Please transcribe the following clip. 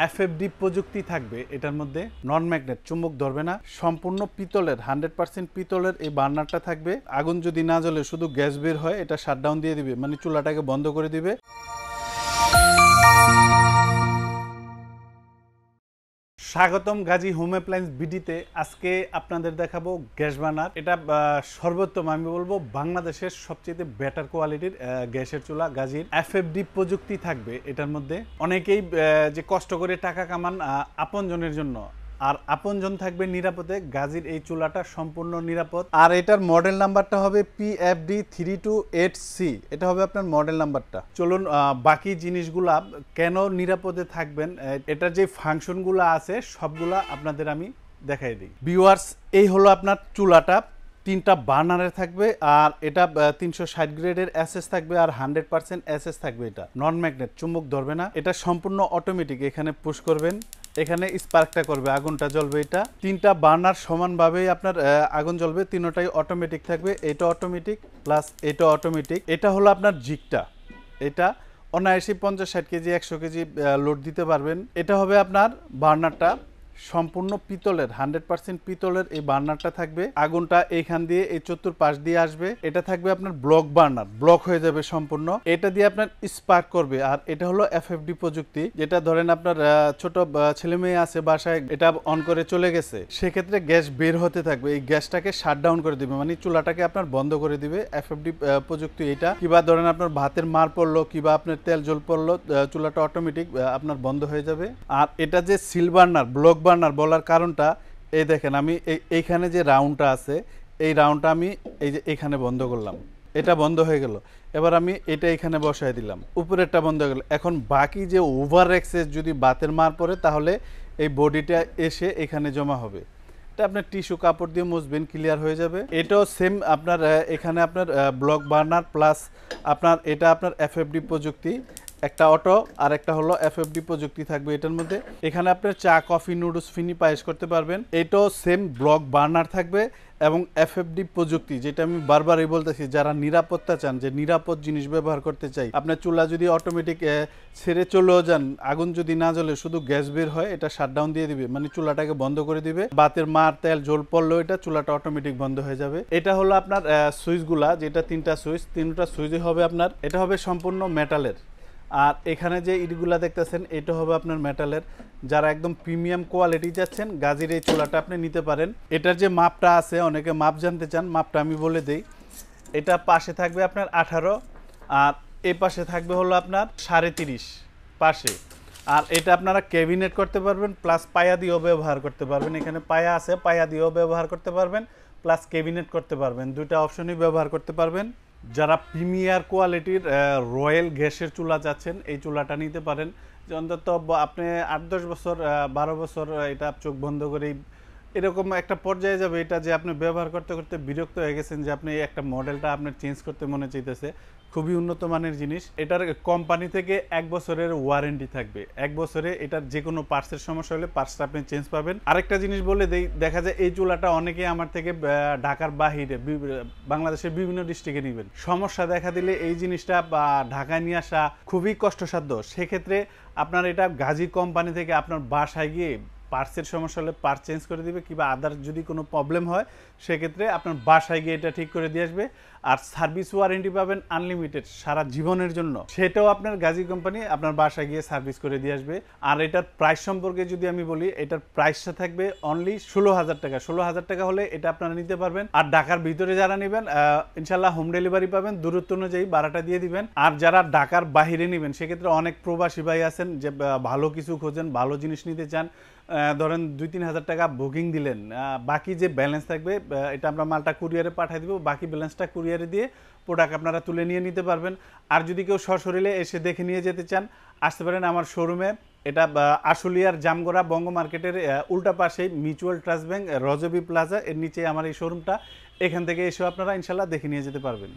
FFD প্রযুক্তি থাকবে এটার মধ্যে, নন ম্যাগনেট, চুম্বক ধরবে না, সম্পূর্ণ পিতলের 100% পিতলের এই বার্নারটা থাকবে। আগুন যদি না জ্বলে শুধু গ্যাস বের হয়, এটা শাটডাউন দিয়ে দিবে, মানে চুলাটাকে বন্ধ করে দিবে। স্বাগতম গাজী হোম অ্যাপ্লায়েন্স বিডিতে। আজকে আপনাদের দেখাবো গ্যাস বার্নার। এটা সর্বোত্তম, আমি বলবো বাংলাদেশের সবচেয়ে বেটার কোয়ালিটির গ্যাসের চুলা। গাজীর এফএফডি প্রযুক্তি থাকবে এটার মধ্যে। অনেকেই যে কষ্ট করে টাকা কামান আপনজনের জন্য, আর আপনজন থাকবে নিরাপদে। গাজীর এই চুলাটা সম্পূর্ণ নিরাপদ। আর এটার মডেল নাম্বারটা হবে PFD328C। এটা হবে আপনার মডেল নাম্বারটা। চলুন বাকি জিনিসগুলা কেন নিরাপদে থাকবেন, এটার যে ফাংশনগুলো আছে সবগুলা আপনাদের আমি দেখাই দিই। ভিউয়ার্স, এই হলো আপনার চুলাটা। 3টা বার্নারে থাকবে, আর এটা 360 গ্রেডের এসএস থাকবে, আর 100% এসএস থাকবে। এটা নন ম্যাগনেট, চুম্বক ধরবে না। এটা সম্পূর্ণ অটোমেটিক। এখানে পুশ করবেন, এখানে স্পার্কটা করবে, আগুনটা জ্বলবে। এটা 3টা বার্নার সমানভাবেই আপনার আগুন জ্বলবে, তিনটাই অটোমেটিক থাকবে। এটা অটোমেটিক প্লাস এটা অটোমেটিক। এটা হলো আপনার জিগটা। এটা অনায়াসে 50-60 কেজি 100 কেজি লোড দিতে পারবেন। এটা হবে আপনার বার্নারটা সম্পূর্ণ পিতলের, 100% পিতলের এই বার্নারটা থাকবে। আগুনটা এইখান দিয়ে এই চতুর্পাশ দিয়ে আসবে। এটা থাকবে আপনার ব্লক বার্নার, ব্লক হয়ে যাবে সম্পূর্ণ। এটা দিয়ে আপনার স্পার্ক করবে। আর এটা হলো এফএফডি প্রযুক্তি, যেটা ধরেন আপনার ছোট ছেলে মেয়ে আছে বাসায়, এটা অন করে চলে গেছে, সেক্ষেত্রে গ্যাস বের হতে থাকবে। এই গ্যাসটাকে শাটডাউন করে দিবে, মানে চুলাটাকে আপনার বন্ধ করে দিবে। এফএফডি প্রযুক্তি এটা। কিবা ধরেন আপনার ভাতের মার পড়লো, কিবা আপনার তেল জল পড়লো, চুলাটা অটোমেটিক আপনার বন্ধ হয়ে যাবে। আর এটা যে সিল বার্নার, ব্লক বার্নার বলার কারণটা, এই দেখেন আমি এইখানে যে রাউন্ডটা আছে, এই রাউন্ডটা আমি এই যে এখানে বন্ধ করলাম, এটা বন্ধ হয়ে গেল। এবার আমি এটা এখানে বসায় দিলাম, উপরেরটা বন্ধ হয়ে গেল। এখন বাকি যে ওভার এক্সেস যদি বাতের মার পড়ে, তাহলে এই বডিটা এসে এখানে জমা হবে। এটা আপনার টিস্যু কাপড় দিয়ে মুছবেন, ক্লিয়ার হয়ে যাবে। এটাও সেম আপনার এখানে আপনার ব্লক বার্নার প্লাস আপনার এটা আপনার এফএফডি প্রযুক্তি। একটা অটো আর একটা হলো এফএফডি প্রযুক্তি থাকবে এটার মধ্যে। এখানে আপনার চা, কফি, নুডলস, ফিনি পায়েস করতে পারবেন। এটাও সেম ব্লক বার্নার থাকবে এবং এফএফডি প্রযুক্তি, যেটা আমি বারবারই বলতেছি, যারা নিরাপত্তা চান, যে নিরাপদ জিনিস ব্যবহার করতে চাই। আপনার চুলা যদি অটোমেটিক ছেড়ে চলেও যান, আগুন যদি না জ্বলে শুধু গ্যাস বের হয়, এটা শাটডাউন দিয়ে দিবে, মানে চুলাটাকে বন্ধ করে দিবে। বাতের মার তেল জল পড়লেও এটা চুলাটা অটোমেটিক বন্ধ হয়ে যাবে। এটা হলো আপনার সুইচগুলা, যেটা 3টা সুইচ, 3টা সুইচে হবে আপনার। এটা হবে সম্পূর্ণ মেটালের। আর এখানে যে ইটগুলা দেখতেছেন, এটা হবে আপনার মেটালের। যারা একদম প্রিমিয়াম কোয়ালিটি যাচ্ছেন, গাজীর এই চুলাটা আপনি নিতে পারেন। এটার যে মাপটা আছে, অনেকে মাপ জানতে চান, মাপটা আমি বলে দেই। এটা পাশে থাকবে আপনার 18, আর এই পাশে থাকবে হলো আপনার 30.5 পাশে। আর এটা আপনারা ক্যাবিনেট করতে পারবেন, প্লাস পায়া দিয়েও ব্যবহার করতে পারবেন। এখানে পায়া আছে, পায়া দিয়েও ব্যবহার করতে পারবেন, প্লাস ক্যাবিনেট করতে পারবেন। দুইটা অপশনই ব্যবহার করতে পারবেন। যারা প্রিমিয়ার কোয়ালিটির রয়্যাল গ্যাসের চুলা চাচ্ছেন, এই চুলাটা নিতে পারেন। যে অন্তত আপনি 8-10 বছর 12 বছর এটা চোখ বন্ধ করেই এরকম একটা পর্যায়ে যাবে এটা, যে আপনি ব্যবহার করতে করতে বিরক্ত হয়ে গেছেন, যে আপনি একটা মডেলটা আপনার চেঞ্জ করতে মনে চাইতেছে। খুবই উন্নত মানের জিনিস। এটার কোম্পানি থেকে 1 বছরের ওয়ারেন্টি থাকবে। 1 বছরে এটার যে কোনো পার্টসের সমস্যা হলে পার্টসটা আপনি চেঞ্জ পাবেন। আরেকটা জিনিস বলে দেই, দেখা যায় এই চুলাটা অনেকেই আমার থেকে ঢাকার বাহিরে, বাংলাদেশের বিভিন্ন ডিস্ট্রিক্টে নেবেন। সমস্যা দেখা দিলে এই জিনিসটা ঢাকায় নিয়ে আসা খুবই কষ্টসাধ্য। সেক্ষেত্রে আপনার এটা গাজী কোম্পানি থেকে আপনার বাসায় গিয়ে পার্টসের সমস্যা হলে পার্টস চেঞ্জ করে দিবে, কিংবা আদার যদি কোনো প্রবলেম হয়, সেক্ষেত্রে আপনার বাসায় গিয়ে এটা ঠিক করে দিয়ে আসবে। আর সার্ভিস ওয়ারেন্টি পাবেন আনলিমিটেড সারা জীবনের জন্য, সেটাও আপনার গাজী কোম্পানি আপনার বাসায় গিয়ে সার্ভিস করে দিয়ে আসবে। আর এটার প্রাইস সম্পর্কে যদি আমি বলি, এটার প্রাইসটা থাকবে অনলি 16,000 টাকা। 16,000 টাকা হলে এটা আপনারা নিতে পারবেন। আর ঢাকার ভিতরে যারা নেবেন, ইনশাল্লাহ হোম ডেলিভারি পাবেন, দূরত্ব অনুযায়ী ভাড়াটা দিয়ে দিবেন। আর যারা ঢাকার বাহিরে নেবেন, সেক্ষেত্রে অনেক প্রবাসী ভাই আছেন যে ভালো কিছু খোঁজেন, ভালো জিনিস নিতে চান। ধরেন 2-3 হাজার টাকা বুকিং দিলেন, বাকি যে ব্যালেন্স থাকবে এটা আমরা মালটা কুরিয়ারে পাঠিয়ে দিব, বাকি ব্যালেন্সটা কুরিয়ারে দিয়ে প্রোডাক্ট আপনারা তুলে নিয়ে নিতে পারবেন। আর যদি কেউ সশরীরে এসে দেখে নিয়ে যেতে চান, আসতে পারেন আমার শোরুমে। এটা আশুলিয়ার জামগড়া বঙ্গ মার্কেটের উল্টা পাশেই mutual trust bank Razavi plaza, এর নিচে আমার এই শোরুমটা। এখান থেকে এসেও আপনারা ইনশাল্লাহ দেখে নিয়ে যেতে পারবেন।